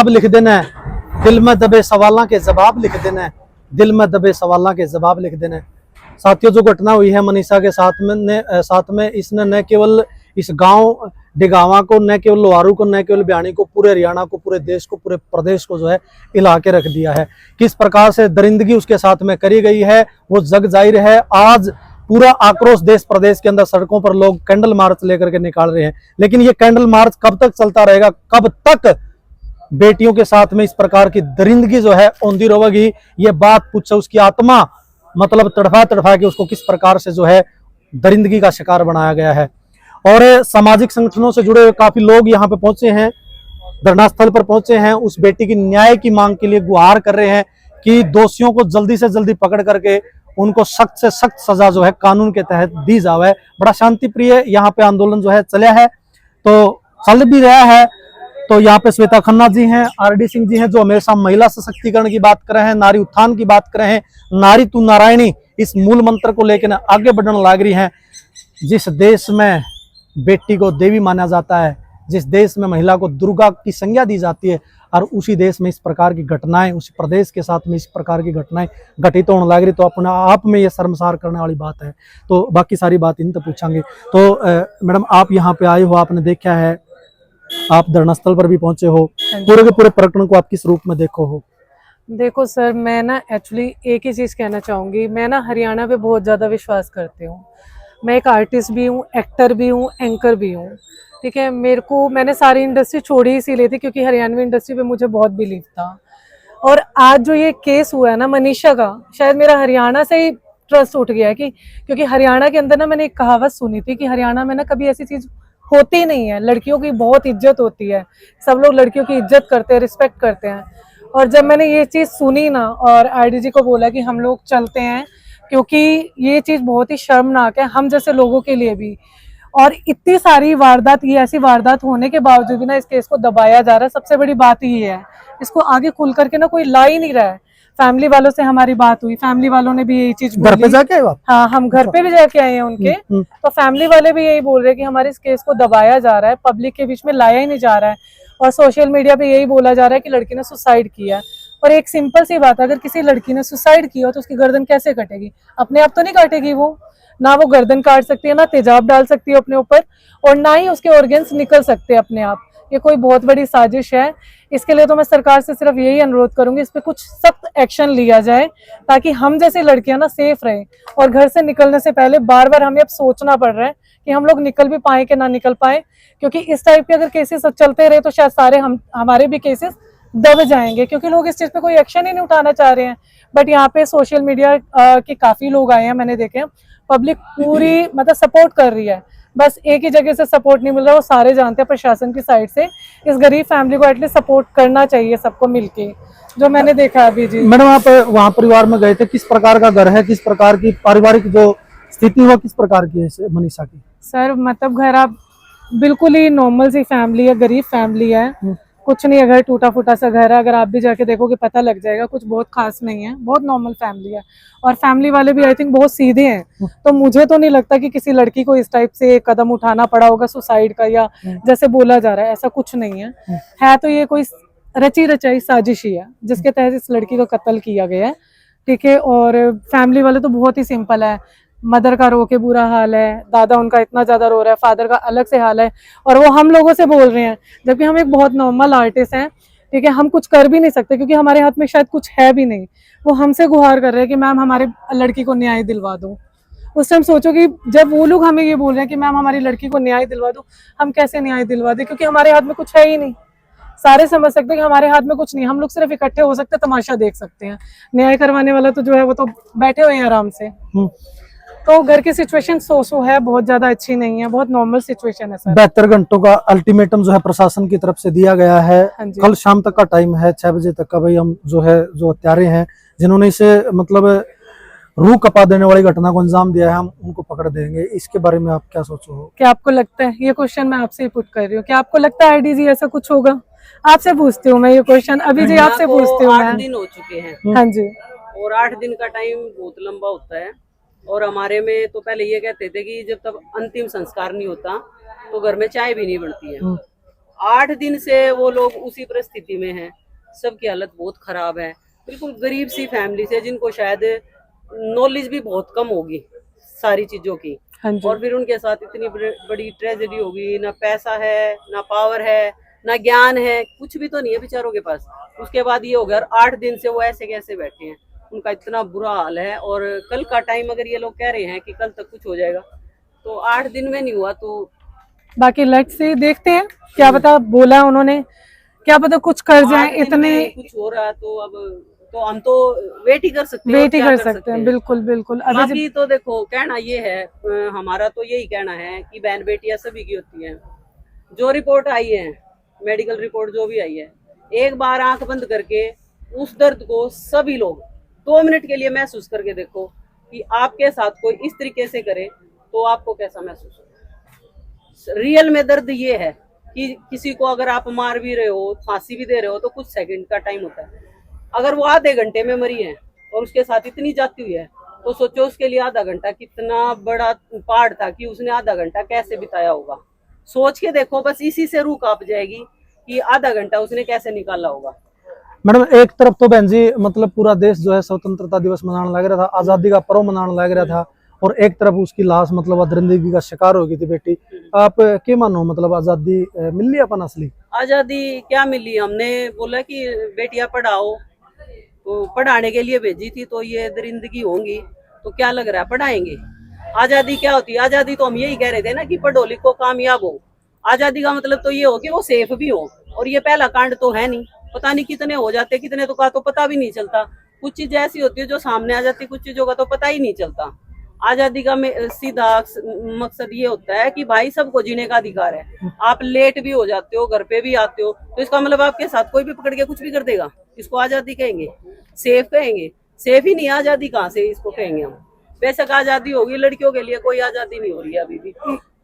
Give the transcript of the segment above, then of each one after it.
अब लिख देना है, दिल में दबे सवालों के जवाब लिख देना है, दिल में दबे सवालों के जवाब लिख देना है। साथियों, जो घटना हुई है मनीषा के साथ में इसने न केवल इस गांव डिगावा को, न केवल लोहारू को, न केवल बयानी को, पूरे हरियाणा को, पूरे देश को, पूरे प्रदेश को जो है हिला के रख दिया है। किस प्रकार से दरिंदगी उसके साथ में करी गई है वो जग जाहिर है। आज पूरा आक्रोश देश प्रदेश के अंदर सड़कों पर लोग कैंडल मार्च लेकर के निकाल रहे हैं, लेकिन ये कैंडल मार्च कब तक चलता रहेगा, कब तक बेटियों के साथ में इस प्रकार की दरिंदगी जो है औंधी रहेगी, ये बात पूछो उसकी आत्मा मतलब तड़फा तड़फा के उसको किस प्रकार से जो है दरिंदगी का शिकार बनाया गया है। और सामाजिक संगठनों से जुड़े हुए काफी लोग यहाँ पे पहुंचे हैं, धरना स्थल पर पहुंचे हैं, उस बेटी की न्याय की मांग के लिए गुहार कर रहे हैं कि दोषियों को जल्दी से जल्दी पकड़ करके उनको सख्त से सख्त सजा जो है कानून के तहत दी जावे। बड़ा शांति प्रिय यहाँ पे आंदोलन जो है चला है, तो चल भी रहा है। तो यहाँ पे श्वेता खन्ना जी हैं, आरडी सिंह जी हैं, जो हमेशा महिला सशक्तिकरण की बात कर रहे हैं, नारी उत्थान की बात कर रहे हैं, नारी तू नारायणी इस मूल मंत्र को लेकर आगे बढ़ने लग रही हैं। जिस देश में बेटी को देवी माना जाता है, जिस देश में महिला को दुर्गा की संज्ञा दी जाती है, और उसी देश में इस प्रकार की घटनाएं, उसी प्रदेश के साथ में इस प्रकार की घटनाएं घटित होने लग रही, तो अपने आप में ये शर्मसार करने वाली बात है। तो बाकी सारी बात इन तो पूछेंगे। तो मैडम, आप यहाँ पे आए हो, आपने देखा है, आप धरना स्थल पर भी पहुंचे हो, पूरे के पूरे प्रकरण को आप किस रूप में देखो हो? देखो सर, मैं ना एक्चुअली एक ही चीज कहना चाहूंगी, मैं ना हरियाणा पे बहुत ज्यादा विश्वास करती हूँ। मैं एक आर्टिस्ट भी हूँ, एक्टर भी हूँ, एंकर भी हूँ, ठीक है। मैंने सारी इंडस्ट्री छोड़ी इसीलिए थी क्योंकि हरियाणवी इंडस्ट्री पे मुझे बहुत बिलीव था। और आज जो ये केस हुआ है ना मनीषा का, शायद मेरा हरियाणा से ही ट्रस्ट उठ गया है कि क्योंकि हरियाणा के अंदर ना मैंने एक कहावत सुनी थी कि हरियाणा में ना कभी ऐसी चीज होती नहीं है, लड़कियों की बहुत इज्जत होती है, सब लोग लड़कियों की इज्जत करते हैं, रिस्पेक्ट करते हैं। और जब मैंने ये चीज सुनी ना और आईडीजी को बोला कि हम लोग चलते हैं, क्योंकि ये चीज बहुत ही शर्मनाक है हम जैसे लोगों के लिए भी। और इतनी सारी वारदात, ये ऐसी वारदात होने के बावजूद भी ना इस केस को दबाया जा रहा है। सबसे बड़ी बात ये है, इसको आगे खुल करके ना कोई ला ही नहीं रहा है। फैमिली वालों से हमारी बात हुई, फैमिली वालों ने भी यही चीज घर पे जाके आए? हाँ, हम घर पे भी जाके आए हैं उनके। तो फैमिली वाले भी यही बोल रहे हैं कि हमारे इस केस को दबाया जा रहा है, पब्लिक के बीच में लाया ही नहीं जा रहा है, और सोशल मीडिया पे यही बोला जा रहा है कि लड़की ने सुसाइड किया। और एक सिंपल सी बात है, अगर किसी लड़की ने सुसाइड किया तो उसकी गर्दन कैसे कटेगी? अपने आप तो नहीं काटेगी वो, ना वो गर्दन काट सकती है, ना तेजाब डाल सकती है अपने ऊपर, और ना ही उसके ऑर्गन्स निकल सकते हैं अपने आप। ये कोई बहुत बड़ी साजिश है। इसके लिए तो मैं सरकार से सिर्फ यही अनुरोध करूंगी, इस पे कुछ सख्त एक्शन लिया जाए ताकि हम जैसे लड़कियां ना सेफ रहें। और घर से निकलने से पहले बार बार हमें अब सोचना पड़ रहा है कि हम लोग निकल भी पाए कि ना निकल पाए, क्योंकि इस टाइप के अगर केसेस चलते रहे तो शायद सारे हमारे भी केसेस दब जाएंगे, क्योंकि लोग इस चीज पे कोई एक्शन ही नहीं उठाना चाह रहे हैं। बट यहाँ पे सोशल मीडिया के काफी लोग आए हैं, मैंने देखे, पब्लिक पूरी मतलब सपोर्ट कर रही है। बस एक ही जगह से सपोर्ट नहीं मिल रहा, वो सारे जानते हैं प्रशासन की साइड से इस गरीब फैमिली को एटलीस्ट सपोर्ट करना चाहिए सबको मिलके, जो मैंने देखा अभी। जी मैडम, आप वहाँ परिवार में गए थे, किस प्रकार का घर है, किस प्रकार की पारिवारिक जो स्थिति हुआ किस प्रकार की है मनीषा की? सर मतलब घर आप बिल्कुल ही नॉर्मल सी फैमिली है, गरीब फैमिली है, कुछ नहीं है, घर टूटा फूटा सा घर है। अगर आप भी जाके देखोगे पता लग जाएगा, कुछ बहुत खास नहीं है, बहुत नॉर्मल फैमिली है। और फैमिली वाले भी आई थिंक बहुत सीधे हैं, तो मुझे तो नहीं लगता कि किसी लड़की को इस टाइप से कदम उठाना पड़ा होगा सुसाइड का, या जैसे बोला जा रहा है ऐसा कुछ नहीं है। तो ये कोई रची रचाई साजिश ही है जिसके तहत इस लड़की का कत्ल किया गया है, ठीक है। और फैमिली वाले तो बहुत ही सिंपल है, मदर का रो के बुरा हाल है, दादा उनका इतना ज्यादा रो रहा है, फादर का अलग से हाल है, और वो हम लोगों से बोल रहे हैं, जबकि हम एक बहुत नॉर्मल आर्टिस्ट हैं, ठीक है। हम कुछ कर भी नहीं सकते क्योंकि हमारे हाथ में शायद कुछ है भी नहीं। वो हमसे गुहार कर रहे हैं कि मैम हमारे लड़की को न्याय दिलवा दो। उस टाइम सोचो कि जब वो लोग हमें ये बोल रहे हैं कि मैम हमारी लड़की को न्याय दिलवा दो, हम कैसे न्याय दिलवा दे, क्योंकि हमारे हाथ में कुछ है ही नहीं। सारे समझ सकते हैं कि हमारे हाथ में कुछ नहीं, हम लोग सिर्फ इकट्ठे हो सकते हैं, तमाशा देख सकते हैं। न्याय करवाने वाला तो जो है वो तो बैठे हुए हैं आराम से। तो घर की सिचुएशन सो है, बहुत ज्यादा अच्छी नहीं है, बहुत नॉर्मल सिचुएशन है सर। 72 घंटों का अल्टीमेटम जो है प्रशासन की तरफ से दिया गया है। कल शाम तक का टाइम है, 6 बजे तक का। भाई हम जो हत्यारे हैं जिन्होंने इसे मतलब रूह कपा देने वाली घटना को अंजाम दिया है, हम उनको पकड़ देंगे। इसके बारे में आप क्या सोचो हो? क्या आपको लगता है, ये क्वेश्चन मैं आपसे ही पुट कर रही हूँ, क्या आपको लगता है आईडीजी ऐसा कुछ होगा? आपसे पूछती हूँ मैं ये क्वेश्चन, अभी जी आपसे पूछती हूँ। 8 दिन हो चुके हैं। हाँ जी। और 8 दिन का टाइम बहुत लंबा होता है। और हमारे में तो पहले ये कहते थे कि जब तक अंतिम संस्कार नहीं होता तो घर में चाय भी नहीं बनती है। 8 दिन से वो लोग उसी परिस्थिति में हैं। सबकी हालत बहुत खराब है, बिल्कुल गरीब सी फैमिली से, जिनको शायद नॉलेज भी बहुत कम होगी सारी चीजों की। हाँ जी। और फिर उनके साथ इतनी बड़ी ट्रेजेडी होगी, ना पैसा है, ना पावर है, ना ज्ञान है, कुछ भी तो नहीं है बेचारों के पास। उसके बाद ये हो गया, 8 दिन से वो ऐसे कैसे बैठे हैं, उनका इतना बुरा हाल है। और कल का टाइम अगर ये लोग कह रहे हैं कि कल तक कुछ हो जाएगा, तो 8 दिन में नहीं हुआ तो बाकी लेट्स से देखते हैं, क्या पता बोला उन्होंने, क्या पता कुछ कर जाए। 8 दिन इतने में कुछ हो रहा तो अब तो हम तो वेट ही कर सकते हैं, वेट और ही क्या कर सकते हैं। बिल्कुल बिल्कुल। अभी बाकी तो देखो कहना ये है, हमारा तो यही कहना है कि बहन बेटियां सभी की होती हैं। जो रिपोर्ट आई है, मेडिकल रिपोर्ट जो भी आई है, एक बार आंख बंद करके उस दर्द को सभी लोग 2 मिनट के लिए महसूस करके देखो कि आपके साथ कोई इस तरीके से करे तो आपको कैसा महसूस होगा। रियल में दर्द ये है कि किसी को अगर आप मार भी रहे हो, फांसी भी दे रहे हो, तो कुछ सेकंड का टाइम होता है। अगर वो आधे घंटे में मरी है और उसके साथ इतनी जाती हुई है, तो सोचो उसके लिए आधा घंटा कितना बड़ा पहाड़ था कि उसने आधा घंटा कैसे बिताया होगा। सोच के देखो, बस इसी से रूह कांप जाएगी कि आधा घंटा उसने कैसे निकाला होगा। मैडम एक तरफ तो बहन जी मतलब पूरा देश जो है स्वतंत्रता दिवस मनाने लग रहा था, आजादी का पर्व मनाने लग रहा था, और एक तरफ उसकी लाश मतलब दरिंदगी का शिकार हो गई थी बेटी। आप क्या मानो, मतलब आजादी मिल ली अपन असली? आजादी क्या मिली, हमने बोला कि बेटियां पढ़ाओ, तो पढ़ाने के लिए भेजी थी, तो ये दरिंदगी होंगी तो क्या लग रहा है पढ़ाएंगे। आजादी क्या होती है? आजादी तो हम यही कह रहे थे ना कि पढ़ो लिखो कामयाब हो। आजादी का मतलब तो ये हो कि वो सेफ भी हो, और ये पहला कांड तो है नहीं। पता नहीं कितने हो जाते, कितने तो का तो पता भी नहीं चलता। कुछ चीज ऐसी होती है जो सामने आ जाती, कुछ चीजों का तो पता ही नहीं चलता। आजादी का सीधा मकसद ये होता है कि भाई सबको जीने का अधिकार है। आप लेट भी हो जाते हो, घर पे भी आते हो, तो इसका मतलब आपके साथ कोई भी पकड़ के कुछ भी कर देगा, इसको आजादी कहेंगे? सेफ कहेंगे? सेफ ही नहीं, आजादी कहाँ से इसको कहेंगे हम। बेशक आजादी होगी, लड़कियों के लिए कोई आजादी नहीं हो रही है अभी भी।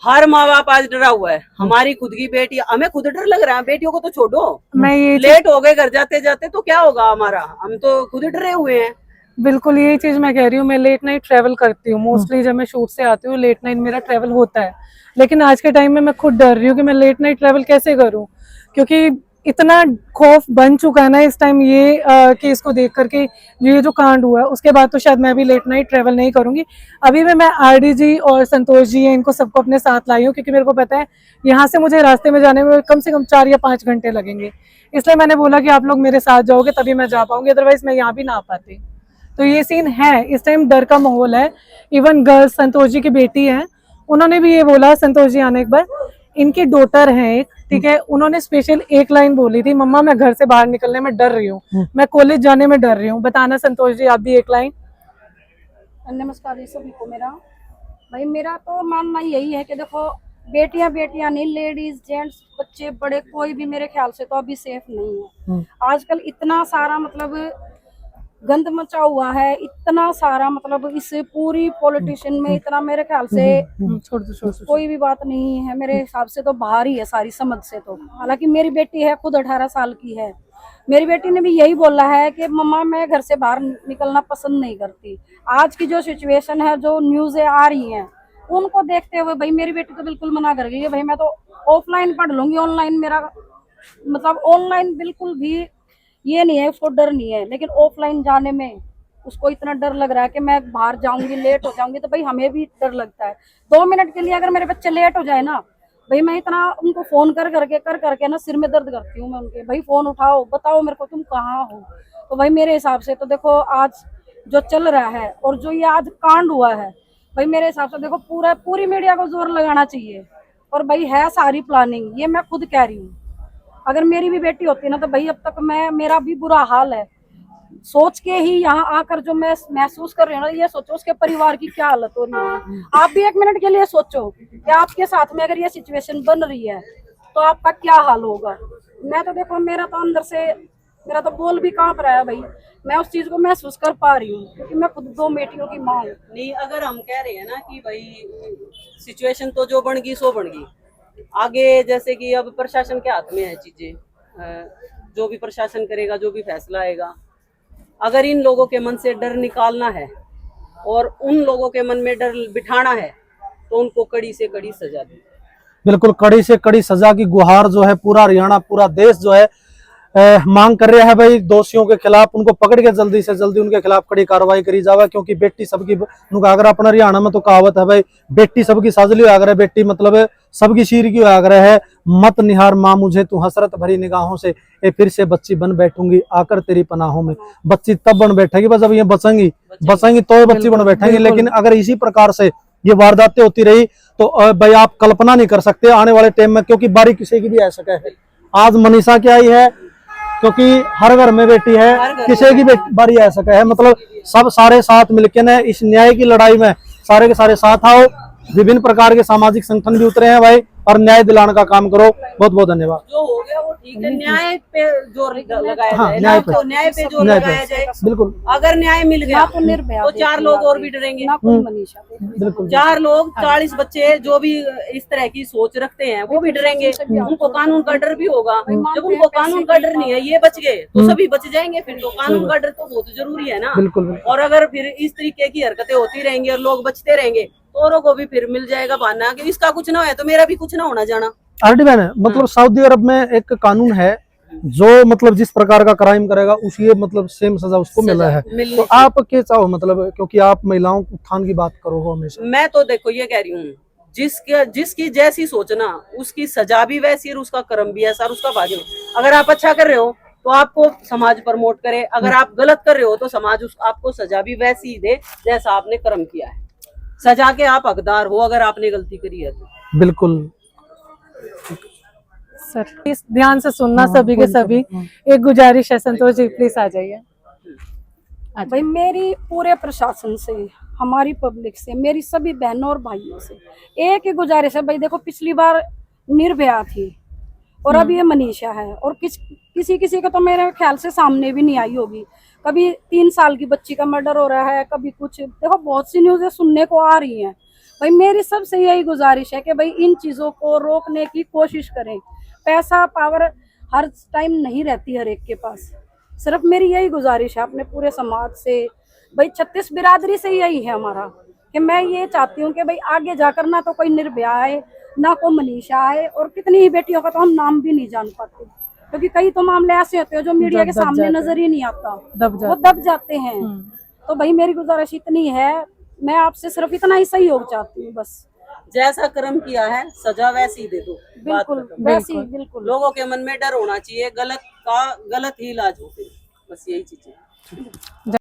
हर माँ बाप आज डरा हुआ है। हमारी खुद की बेटी, हमें खुद डर लग रहा है, बेटियों को तो छोड़ो। मैं ये लेट हो गए घर जाते जाते तो क्या होगा हमारा, हम तो खुद डरे हुए हैं। बिल्कुल यही चीज मैं कह रही हूँ। मैं लेट नाइट ट्रैवल करती हूँ मोस्टली, जब मैं शूट से आती हूँ लेट नाइट मेरा ट्रैवल होता है। लेकिन आज के टाइम में मैं खुद डर रही हूँ कि मैं लेट नाइट ट्रैवल कैसे करूँ, क्योंकि इतना खौफ बन चुका है ना इस टाइम ये केस को देख करके, ये जो कांड हुआ है उसके बाद तो शायद मैं भी लेट नाइट ट्रैवल नहीं करूंगी। अभी भी मैं आरडी जी और संतोष जी हैं, इनको सबको अपने साथ लाई हूँ, क्योंकि मेरे को पता है यहाँ से मुझे रास्ते में जाने में कम से कम 4 या 5 घंटे लगेंगे। इसलिए मैंने बोला कि आप लोग मेरे साथ जाओगे तभी मैं जा पाऊंगी, अदरवाइज मैं यहाँ भी ना आ पाती। तो ये सीन है, इस टाइम डर का माहौल है। इवन गर्ल्स, संतोष जी की बेटी है, उन्होंने भी ये बोला, संतोष जी आने एक बार, इनकी डॉटर है एक, ठीक है, उन्होंने स्पेशल एक लाइन बोली थी, मम्मा मैं घर से बाहर निकलने में डर रही हूँ, मैं कॉलेज जाने में डर रही हूँ। बताना संतोष जी आप भी एक लाइन। नमस्कार जी सभी को। भाई मेरा तो मानना यही है कि देखो, बेटियां बेटियां नहीं, लेडीज जेंट्स बच्चे बड़े कोई भी मेरे ख्याल से तो अभी सेफ नहीं है। आजकल इतना सारा मतलब गंद मचा हुआ है, इतना सारा मतलब इस पूरी पॉलिटिशियन में इतना मेरे ख्याल से कोई भी बात नहीं है। मेरे हिसाब से तो बाहर ही है सारी समझ से। तो हालांकि मेरी बेटी है, खुद 18 साल की है, मेरी बेटी ने भी यही बोला है कि मम्मा मैं घर से बाहर निकलना पसंद नहीं करती। आज की जो सिचुएशन है, जो न्यूज़ें आ रही हैं, उनको देखते हुए भाई मेरी बेटी तो बिल्कुल मना कर गई है, भाई मैं तो ऑफलाइन पढ़ लूंगी, ऑनलाइन मेरा मतलब ऑनलाइन बिल्कुल भी ये नहीं है, उसको डर नहीं है। लेकिन ऑफलाइन जाने में उसको इतना डर लग रहा है कि मैं बाहर जाऊंगी लेट हो जाऊंगी, तो भाई हमें भी डर लगता है। 2 मिनट के लिए अगर मेरे बच्चे लेट हो जाए ना, भाई मैं इतना उनको फोन कर करके ना सिर में दर्द करती हूँ मैं उनके, भाई फोन उठाओ, बताओ मेरे को तुम कहाँ हो। तो भाई मेरे हिसाब से तो देखो आज जो चल रहा है और जो ये आज कांड हुआ है, भाई मेरे हिसाब से देखो पूरी मीडिया को जोर लगाना चाहिए। और भाई है सारी प्लानिंग, ये मैं खुद कह रही हूँ। अगर मेरी भी बेटी होती ना तो भाई अब तक मेरा भी बुरा हाल है। सोच के ही यहाँ आकर जो मैं महसूस कर रही हूँ ना, ये सोचो उसके परिवार की क्या हालत हो रही है। आप भी एक मिनट के लिए सोचो कि आपके साथ में अगर ये सिचुएशन बन रही है तो आपका क्या हाल होगा। मैं तो देखो, मेरा तो अंदर से मेरा तो बोल भी कांप रहा है भाई। मैं उस चीज को महसूस कर पा रही हूँ क्योंकि मैं खुद 2 बेटियों की माँ हूँ। नहीं, अगर हम कह रहे हैं ना कि भाई सिचुएशन तो जो बन गई सो बन गई, आगे जैसे कि अब प्रशासन के हाथ में है चीजें, जो भी प्रशासन करेगा, जो भी फैसला आएगा, अगर इन लोगों के मन से डर निकालना है और उन लोगों के मन में डर बिठाना है तो उनको कड़ी से कड़ी सजा दी। बिल्कुल कड़ी से कड़ी सजा की गुहार जो है पूरा हरियाणा, पूरा देश जो है मांग कर रहा है भाई दोषियों के खिलाफ, उनको पकड़ के जल्दी से जल्दी उनके खिलाफ कड़ी कार्रवाई करी जावे, क्योंकि बेटी सबकी, अगर अपना हरियाणा में तो कहावत है भाई, बेटी सबकी साजली आग्रह, बेटी मतलब सबकी शीर की आग्रह है। मत निहार माँ मुझे तू हसरत भरी निगाहों से, ये फिर से बच्ची बन बैठूंगी आकर तेरी पनाहों में। बच्ची तब बन बैठेगी बस, अब ये बचेंगी तो ये बच्ची बन बैठेंगी, लेकिन अगर इसी प्रकार से ये वारदातें होती रही तो भाई आप कल्पना नहीं कर सकते आने वाले टाइम में, क्योंकि बारी किसी की भी आ सके है। आज मनीषा क्या आई है, क्योंकि हर घर में बेटी है, किसी की बारी आ सके है, मतलब सब सारे साथ मिलके न इस न्याय की लड़ाई में सारे के सारे साथ आओ। विभिन्न प्रकार के सामाजिक संगठन भी उतरे हैं भाई, और न्याय दिलाने का काम करो। बहुत बहुत धन्यवाद। जो हो गया वो ठीक है, न्याय पे जोर लगाया हाँ, जाए, न्याय तो न्याय पे जोर न्याय लगाया पे, जाए। बिल्कुल अगर न्याय मिल गया ना तो निर्भया तो 4 लोग और भी डरेंगे, ना कोई मनीषा पे। बिल्कुल 4 लोग 40 बच्चे जो भी इस तरह की सोच रखते हैं वो भी डरेंगे, उनको कानून का डर भी होगा। जब उनको कानून का डर नहीं है, ये बच गए तो सभी बच जाएंगे। फिर तो कानून का डर तो बहुत जरूरी है ना। बिल्कुल और अगर फिर इस तरीके की हरकतें होती रहेंगी और लोग बचते रहेंगे तो औरों को भी फिर मिल जाएगा बहाना कि इसका कुछ ना है तो मेरा भी कुछ ना होना जाना। आरडी बहन, मतलब सऊदी अरब में एक कानून है जो मतलब जिस प्रकार का क्राइम करेगा उसी मतलब सेम सजा उसको मिला है। तो आप क्या चाहो, मतलब क्योंकि आप महिलाओं के उत्थान की बात करो हो हमेशा। मैं तो देखो ये कह रही हूँ, जिसकी जैसी सोचना उसकी सजा भी वैसी और उसका कर्म भी ऐसा और उसका भाग्य। अगर आप अच्छा कर रहे हो तो आपको समाज प्रमोट करे, अगर आप गलत कर रहे हो तो समाज आपको सजा भी वैसी ही दे जैसा आपने कर्म किया है। सजा के आप हकदार हो अगर आपने गलती करी है तो। बिल्कुल सर प्लीज ध्यान से सुनना सभी के सभी। एक गुजारिश है संतोष जी, प्लीज आ जाइए। भाई मेरी पूरे प्रशासन से, हमारी पब्लिक से, मेरी सभी बहनों और भाइयों से एक ही गुजारिश है भाई। देखो पिछली बार निर्भया थी और अब ये मनीषा है, और किसी का तो मेरे ख्याल से सामने भी नहीं आई होगी। कभी 3 साल की बच्ची का मर्डर हो रहा है, कभी कुछ, देखो बहुत सी न्यूज़ें सुनने को आ रही हैं। भाई मेरी सबसे यही गुजारिश है कि भाई इन चीज़ों को रोकने की कोशिश करें। पैसा पावर हर टाइम नहीं रहती हर एक के पास। सिर्फ मेरी यही गुजारिश है अपने पूरे समाज से, भाई 36 बिरादरी से यही है हमारा, कि मैं ये चाहती हूँ कि भाई आगे जाकर ना तो कोई निर्भया आए, ना कोई मनीषा आए, और कितनी ही बेटियों का तो हम नाम भी नहीं जान पाते, क्योंकि कई तो मामले ऐसे होते हैं जो मीडिया के सामने नजर ही नहीं आता, वो दब जाते हैं। तो भाई मेरी गुजारिश इतनी है, मैं आपसे सिर्फ इतना ही सहयोग चाहती हूँ बस। जैसा कर्म किया है सजा वैसी दे दो। बिल्कुल वैसी, बिल्कुल। लोगों के मन में डर होना चाहिए, गलत का गलत ही इलाज हो, बस यही चीज है।